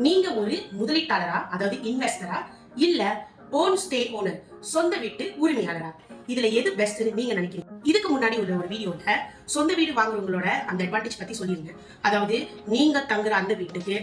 நீங்க ஒரு முதலீட்டாளரா, அதாவது இன்வெஸ்டரா, இல்ல ஓன் ஸ்டே ஓனர், சொந்த வீட்டு உரிமையாளரா, இதுல எது பெஸ்ட் நீங்க நினைக்கிறீங்க? இதுக்கு முன்னாடி உள்ள ஒரு வீடியோல சொந்த வீடு வாங்குறவங்களோட அந்த அட்வான்டேஜ் பத்தி சொல்லிருந்தேன். அதாவது நீங்க தங்குற அந்த வீட்டுக்கு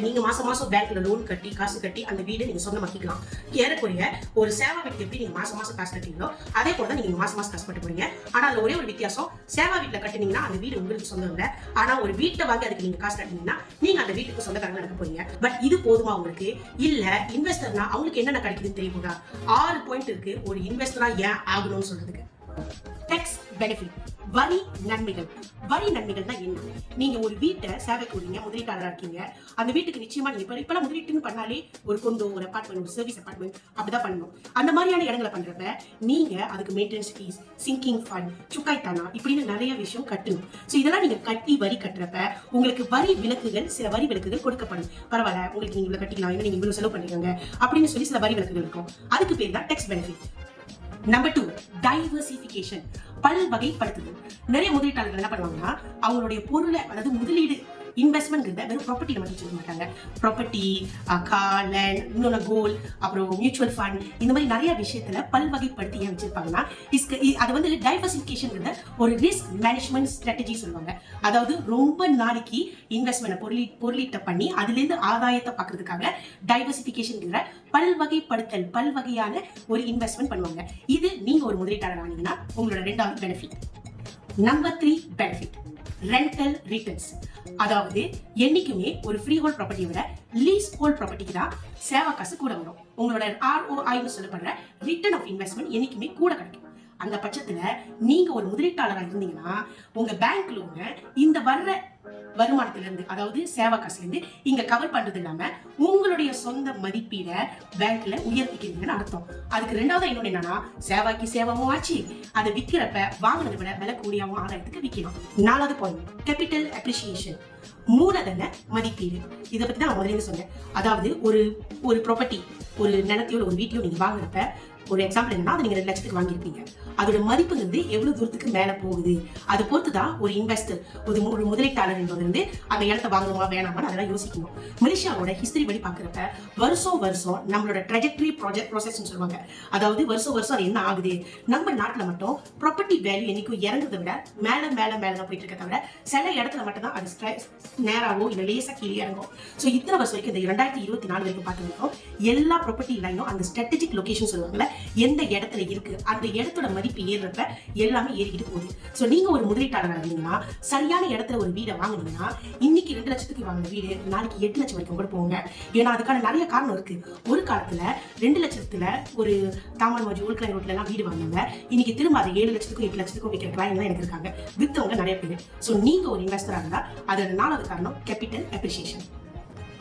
நீங்க மாசம் மாசம் பேங்க்ல லோன் கட்டி காசு கட்டி அந்த வீடு நீங்க சொந்தமாக்கிக்கலாம். ஏறக்குறைய ஒரு சேவா வீட்டுக்கு எப்படி நீங்க மாசம் மாசம் காசு கட்டுறீங்களோ அதே போல தான் நீங்க மாசம் மாசம் காசு கட்ட போறீங்க. ஆனா அதுல ஒரே ஒரு வித்தியாசம், சேவா வீட்டுல கட்டுனீங்கன்னா அந்த வீடு உங்களுக்கு சொந்தம் இல்ல. ஆனா ஒரு வீட்டை வாங்கி அதுக்கு நீங்க காசு கட்டினீங்கன்னா நீங்க அந்த வீட்டுக்கு சொந்தக்காரங்க நடக்க போறீங்க. பட் இது போதுமா உங்களுக்கு? இல்ல இன்வெஸ்டர்னா அவங்களுக்கு என்னென்ன கிடைக்குதுன்னு தெரியுமா? 6 பாயிண்ட் இருக்கு ஒரு இன்வெஸ்டரா ஏன் ஆகணும்னு சொல்றதுக்கு. டேக்ஸ் பெனிஃபிட், வரி நன்மைகள். வரி நன்மைகள்னா என்ன? நீங்க ஒரு வீட்டை சேவை கூறீங்க, முதலீட்டாளராக இருக்கீங்க. அந்த வீட்டுக்கு நிச்சயமா நீங்க இப்பெல்லாம் முதலீட்டுன்னு பண்ணாலே ஒரு கொண்டோ, ஒரு அபார்ட்மெண்ட், ஒரு சர்வீஸ் அபார்ட்மெண்ட் அப்படிதான் பண்ணணும். அந்த மாதிரியான இடங்களை பண்றப்ப நீங்க அதுக்கு மெயின்டெனன்ஸ் ஃபீஸ், சிங்கிங் ஃபண்ட், சுக்காய்தானா இப்படின்னு நிறைய விஷயம் கட்டணும். ஸோ இதெல்லாம் நீங்க கட்டி வரி கட்டுறப்ப உங்களுக்கு வரி விலக்குகள், சில வரி விலக்குகள் கொடுக்கப்படும். பரவாயில்ல, உங்களுக்கு நீங்க இவ்வளவு கட்டிக்கலாம், ஏன்னா நீங்க இவ்வளவு செலவு பண்ணிருக்காங்க அப்படின்னு சொல்லி சில வரி விலக்குகள் இருக்கும். அதுக்கு பேர் தான் டேக்ஸ் பெனிஃபிட். நம்பர் 2, டைவர்சிஃபிகேஷன், பல்வகைப்படுத்துதல். நிறைய முதலீட்டாளர்கள் என்ன பண்ணுவாங்கன்னா அவங்களுடைய பொருளை, அதாவது முதலீடு இன்வெஸ்ட்மெண்ட் வெறும் ப்ராப்பர்ட்டியில மட்டும் சொல்ல மாட்டாங்க. ப்ராப்பர்ட்டி, கார், லேண்ட், இன்னொன்று கோல்ட், அப்புறம் மியூச்சுவல் ஃபண்ட், இந்த மாதிரி நிறைய விஷயத்துல பல்வகைப்படுத்தி ஏன் வச்சிருப்பாங்கன்னா அது வந்து டைவர்சிஃபிகேஷன் ஒரு ரிஸ்க் மேனேஜ்மெண்ட் ஸ்ட்ராட்டஜி சொல்லுவாங்க. அதாவது ரொம்ப நாளைக்கு இன்வெஸ்ட்மெண்ட் பொருளீட்ட பண்ணி அதுல இருந்து ஆதாயத்தை பார்க்கறதுக்காக டைவர்சிஃபிகேஷன் பல்வகைப்படுத்தல், பல்வகையான ஒரு இன்வெஸ்ட்மெண்ட் பண்ணுவாங்க. இது நீங்க ஒரு முதலீட்டாளர் ஆனீங்கன்னா உங்களோட 2வது benefit. Number 3 benefit, rental returns. அதாவது என்னைக்குமே ஒரு ஃப்ரீ ஹோல்ட் ப்ராப்பர்ட்டியை விட லீஸ் ஹோல்ட் ப்ராப்பர்ட்டிக்கு தான் சேவா காசு கூட வரும். உங்களோட ROI சொல்லப்படுற ரிட்டர்ன் ஆஃப் இன்வெஸ்ட்மெண்ட் என்னைக்குமே கூட கிடைக்கும். அந்த பட்சத்துல நீங்க ஒரு முதலீட்டாளராக இருந்தீங்கன்னா உங்க பேங்க் லோனை இந்த வர்ற வருமானத்துல இருந்து, அதாவது சேவா காசுல இருந்து இங்க கவர் பண்றது இல்லாம உங்களுடைய சொந்த மதிப்பீட பேங்க்ல உயர்த்திக்கிறீங்கன்னு அர்த்தம். அதுக்கு 2வது இன்னொன்னு என்னன்னா, சேவாக்கி சேவாவும் ஆச்சு, அதை விற்கிறப்ப வாங்கினதை விட விலை கூடியாவும் ஆதாயத்துக்கு விற்கணும். 4வது பாயிண்ட், கேபிட்டல் அப்ரிசியேஷன், மூலதன மதிப்பீடு. இதை பத்தி தான் முதல்ல சொன்னேன். அதாவது ஒரு ப்ராப்பர்ட்டி, ஒரு நிலத்தையோ ஒரு வீட்டையோ நீங்க வாங்குறப்ப, ஒரு எக்ஸாம்பிள் என்னன்னா, அது நீங்க 2 லட்சத்துக்கு வாங்கியிருப்பீங்க. அதோட மதிப்புங்கிறது எவ்வளவு தூரத்துக்கு மேல போகுது அதை பொறுத்து தான் ஒரு இன்வெஸ்டர், ஒரு முதலீட்டாளர் என்பது அந்த இடத்தை வாங்குமா வேணாமா அதெல்லாம் யோசிக்கணும். மலேசியாவோட ஹிஸ்டரி படி பாக்குறப்ப வருஷம் நம்மளோட ட்ரெஜெக்டரி ப்ராசஸ் சொல்லுவாங்க. அதாவது வருஷம் அது என்ன ஆகுது, நம்ம நாட்டுல மட்டும் ப்ராப்பர்ட்டி வேல்யூ என்னைக்கும் இறங்குறதை விட மேல தான் போயிட்டு இருக்க தவிர சில இடத்துல மட்டும் தான் அது நேராவோ இல்ல லேசா கீழே இறங்கும். ஸோ இத்தனை வருஷம் வரைக்கும் இந்த 2024 வரைக்கும் பார்த்துருக்கோம். எல்லா ப்ராப்பர்ட்டி லைனும் அந்த ஸ்ட்ராட்டஜிக் லொகேஷன் சொல்லுவாங்கல்ல, எந்த இடத்துல இருக்கு அந்த இடத்தோட மதிப்பு ஏறுறப்ப எல்லாமே ஏறிக்கிட்டு போகுது. சோ நீங்க ஒரு முதலீட்டாளராக இருந்தீங்கன்னா சரியான இடத்துல ஒரு வீடை வாங்குனீங்கன்னா இன்னைக்கு 2 லட்சத்துக்கு வாங்கின வீடு நாளைக்கு 8 லட்சம் வரைக்கும் கூட போங்க. ஏன்னா அதுக்கான நிறைய காரணம் இருக்கு. ஒரு காலத்துல 2 லட்சத்துல ஒரு தாமரமாஜி ஊழ்கலை ரோட்ல எல்லாம் வீடு வாங்குவாங்க. இன்னைக்கு திரும்ப அதை 7 லட்சத்துக்கும் 8 லட்சத்துக்கும் விற்கிற கிளைண்ட் தான் எனக்கு இருக்காங்க. வித்தவங்க நிறைய பேர். சோ நீங்க ஒரு இன்வெஸ்டரா இருந்தா அதோட 4வது காரணம் capital appreciation.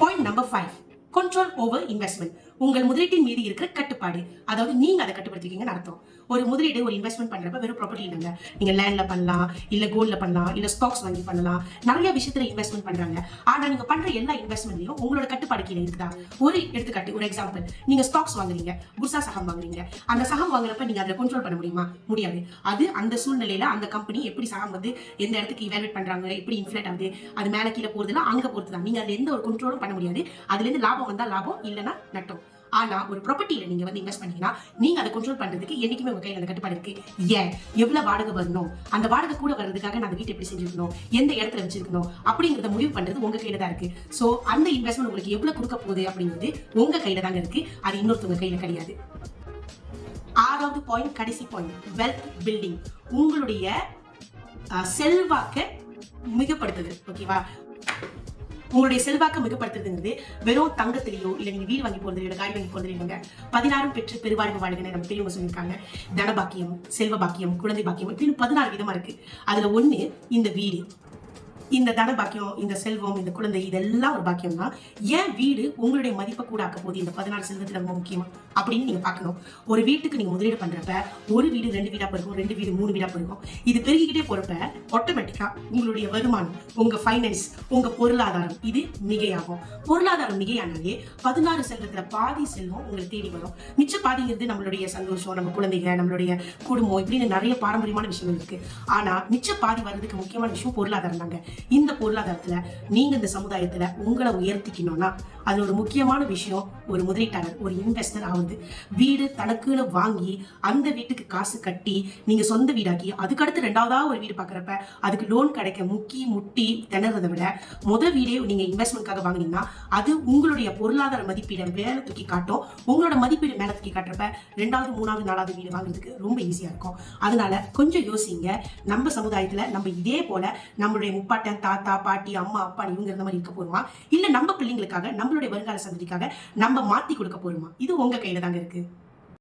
Point number 5, control over investment. உங்கள் முதலீட்டின் மீது இருக்கிற கட்டுப்பாடு, அதாவது நீங்க அதை கட்டுப்படுத்திக்கீங்கன்னு அர்த்தம். ஒரு முதலீடு, ஒரு இன்வெஸ்ட்மெண்ட் பண்றப்ப வெறும் ப்ராப்பர்ட்டி இல்லைங்க. நீங்க லேண்ட்ல பண்ணலாம், இல்ல கோல்ட்ல பண்ணலாம், இல்ல ஸ்டாக்ஸ் வாங்கி பண்ணலாம், நிறைய விஷயத்துல இன்வெஸ்ட்மெண்ட் பண்றாங்க. ஆனா நீங்க பண்ற எல்லா இன்வெஸ்ட்மெண்ட்லயும் உங்களோட கட்டுப்பாடு கீழே இருக்குதா? ஒரு எடுத்துக்காட்டு, ஒரு எக்ஸாம்பிள், நீங்க ஸ்டாக்ஸ் வாங்குறீங்க, புர்சா சகம் வாங்குறீங்க. அந்த சகம் வாங்குறப்ப நீங்க அதை கண்ட்ரோல் பண்ண முடியுமா? முடியாது. அது அந்த சூழ்நிலையில அந்த கம்பெனி எப்படி சகம் வந்து எந்த இடத்துக்கு இவாலுவேட் பண்றாங்க, எப்படி இன்ஃபிளேட் ஆகுது, அது மேல கீழே போறதுலாம் அங்க பொறுத்து தான். நீங்க அதுல எந்த ஒரு கண்ட்ரோலும் பண்ண முடியாது. அதுல இருந்து லாபம் வந்தா லாபம், இல்லைன்னா நட்டம். ஆனா ஒரு ப்ராப்பர்ட்டியில நீங்க வந்து இன்வெஸ்ட் பண்ணீங்கன்னா நீங்க அதை கண்ட்ரோல் பண்றதுக்கு என்னைக்குமே உங்க கையில அந்த கட்டுப்பாடு இருக்கு. ஏன், எவ்வளவு வாடகை வரணும், அந்த வாடகை கூட வர்றதுக்காக நான் அந்த வீட்டை எப்படி செஞ்சிருக்கணும், எந்த இடத்துல வச்சிருக்கணும் அப்படிங்கறத முடிவு பண்றது உங்க கையில தான் இருக்கு. சோ அந்த இன்வெஸ்ட்மெண்ட் உங்களுக்கு எவ்வளவு கொடுக்க போகுது அப்படிங்கிறது உங்க கையில தாங்க இருக்கு. அது இன்னொருத்தவங்க கையில கிடையாது. 6வது பாயிண்ட், கடைசி பாயிண்ட், வெல்த் பில்டிங். உங்களுடைய செல்வாக்க மிகப்படுத்துது. ஓகேவா? உங்களுடைய செல்வாக்க மிகப்படுத்துறதுங்கிறது வெறும் தங்கத்திலேயோ இல்ல நீங்க வீடு வாங்கி போறது, காய் வாங்கி போறது இல்லைங்க. 16 பெற்று பெருவாழ்வு வாழ்கை நம்ம பெரியவங்க சொல்லியிருக்காங்க. தனபாக்கியம், செல்வ பாக்கியம், குழந்தை பாக்கியம் இப்படின்னு 16 விதமா இருக்கு. அதுல ஒண்ணு இந்த வீடு. இந்த தன பாக்கியம், இந்த செல்வம், இந்த குழந்தை, இதெல்லாம் ஒரு பாக்கியம் தான். ஏன் வீடு உங்களுடைய மதிப்பை கூட ஆக்க போது இந்த 16 செல்வத்துல ரொம்ப முக்கியமா அப்படின்னு நீங்க பாக்கணும். ஒரு வீட்டுக்கு நீங்க முதலீடு பண்றப்ப ஒரு வீடு 2 வீடா போயிருக்கும், 2 வீடு 3 வீடா போயிருக்கும். இது பெருகிக்கிட்டே போறப்ப ஆட்டோமேட்டிக்கா உங்களுடைய வருமானம், உங்க ஃபைனான்ஸ், உங்க பொருளாதாரம் இது மிகையாகும். பொருளாதாரம் மிகையானாலே 16 செல்வத்துல பாதி செல்வம் உங்களுக்கு தேடி வரும். மிச்ச பாதிங்கிறது நம்மளுடைய சந்தோஷம், நம்ம குழந்தைங்க, நம்மளுடைய குடும்பம் இப்படின்னு நிறைய பாரம்பரியமான விஷயங்கள் இருக்கு. ஆனா மிச்ச பாதி வர்றதுக்கு முக்கியமான விஷயம் பொருளாதாரம் தாங்க. இந்த பொருளாதாரத்துல நீங்க இந்த சமுதாயத்துல உங்களை உயர்த்திக்கணும்னா அது ஒரு முக்கியமான விஷயம். ஒரு முதலீட்டாளர், ஒரு இன்வெஸ்டர் ஆகுது. வீடு தனக்குன்னு வாங்கி அந்த வீட்டுக்கு காசு கட்டி நீங்க சொந்த வீடாக்கி அதுக்கடுத்து ரெண்டாவதா ஒரு வீடு பாக்குறப்ப அதுக்கு லோன் கிடைக்க முட்டி திணறதை விட வீடே நீங்க இன்வெஸ்ட்மெண்ட்காக வாங்கினீங்கன்னா அது உங்களுடைய பொருளாதார மதிப்பீடை மேல தூக்கி காட்டும். உங்களோட மதிப்பீடு மேல தூக்கி காட்டுறப்ப ரெண்டாவது, மூணாவது, நாலாவது வீடு வாங்குறதுக்கு ரொம்ப ஈஸியா இருக்கும். அதனால கொஞ்சம் யோசிங்க. நம்ம சமுதாயத்துல நம்ம இதே போல நம்மளுடைய முப்பாட்டன், தாத்தா, பாட்டி, அம்மா, அப்பா இவங்க இருந்த மாதிரி இருக்க போறோமா, இல்ல நம்ம பிள்ளைங்களுக்காக நம்மளுடைய வருங்கால சந்ததிக்காக நம்ம மாத்தி கொடுக்க போறோமா? இது உங்க கையில தாங்க இருக்கு.